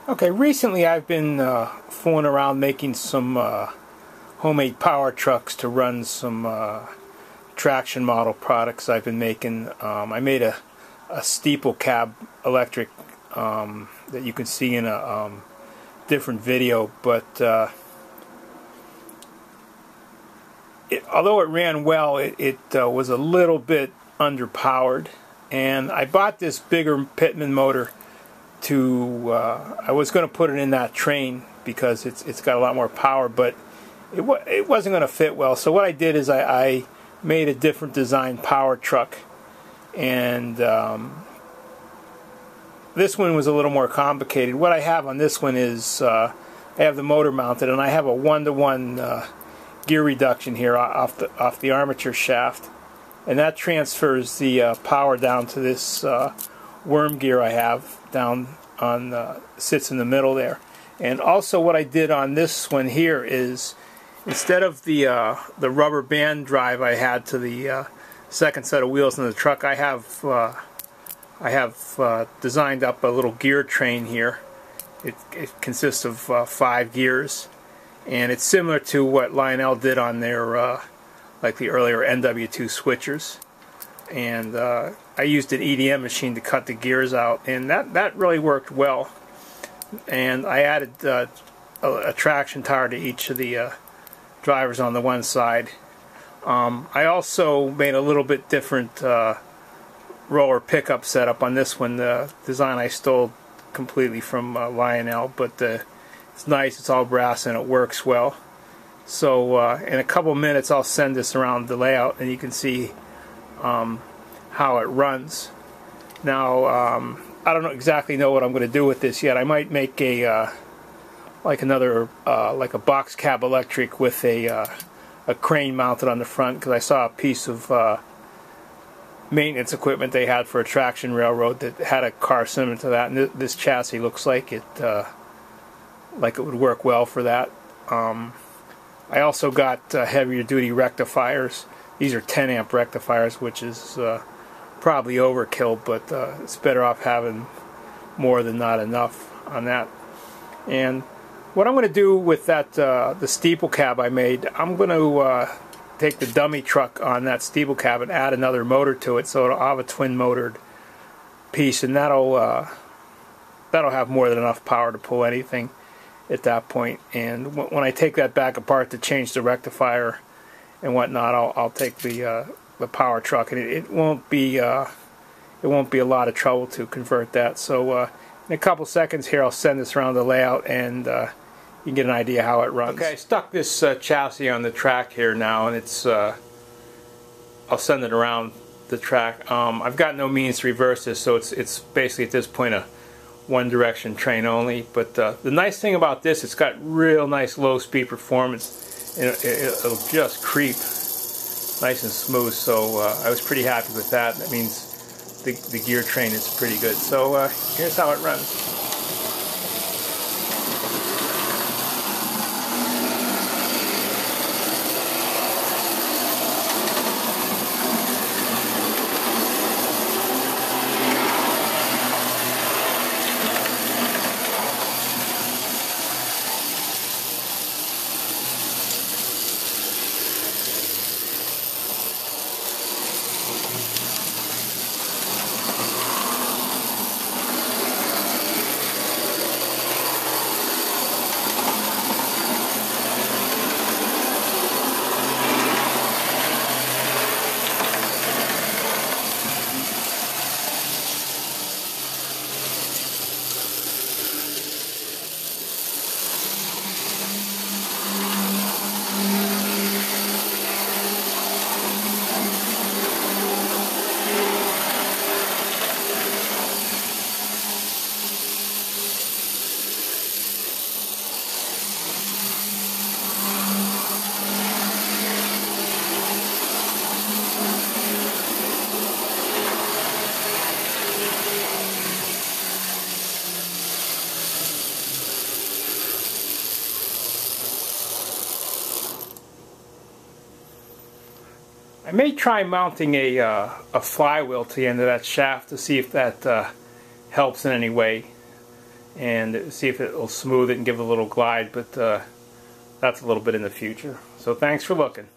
Okay, recently I've been fooling around making some homemade power trucks to run some traction model products I've been making. I made a steeple cab electric that you can see in a different video, but although it ran well, it was a little bit underpowered, and I bought this bigger Pitman motor to I was going to put it in that train because it's got a lot more power, but it wasn't going to fit well. So what I did is I made a different design power truck, and this one was a little more complicated. What I have on this one is I have the motor mounted, and I have a 1-to-1 gear reduction here off the armature shaft, and that transfers the power down to this worm gear I have down on sits in the middle there. And also what I did on this one here is, instead of the rubber band drive I had to the second set of wheels in the truck, I have designed up a little gear train here. It consists of 5 gears, and it's similar to what Lionel did on their like the earlier NW2 switchers. And I used an EDM machine to cut the gears out, and that really worked well. And I added a traction tire to each of the drivers on the one side. I also made a little bit different roller pickup setup on this one. The design I stole completely from Lionel, but it's nice, it's all brass, and it works well. So in a couple minutes I'll send this around the layout, and you can see how it runs. Now I don't exactly know what I'm going to do with this yet. I might make a like a box cab electric with a crane mounted on the front, because I saw a piece of maintenance equipment they had for a traction railroad that had a car similar to that, and this chassis looks like it would work well for that. I also got heavier duty rectifiers. These are 10 amp rectifiers, which is probably overkill, but it's better off having more than not enough on that. And what I'm going to do with that the steeple cab I made, I'm going to take the dummy truck on that steeple cab and add another motor to it, so it'll have a twin motored piece, and that'll have more than enough power to pull anything at that point. And when I take that back apart to change the rectifier and whatnot, I'll take the power truck, and it won't be a lot of trouble to convert that. So in a couple seconds here, I'll send this around the layout, and you can get an idea how it runs. Okay, I stuck this chassis on the track here now, and it's I'll send it around the track. I've got no means to reverse this, so it's basically at this point a one-direction train only. But the nice thing about this, it's got real nice low-speed performance, and it'll just creep nice and smooth. So I was pretty happy with that. That means the gear train is pretty good. So here's how it runs. I may try mounting a flywheel to the end of that shaft to see if that helps in any way. and see if it will smooth it and give it a little glide, but that's a little bit in the future. So thanks for looking.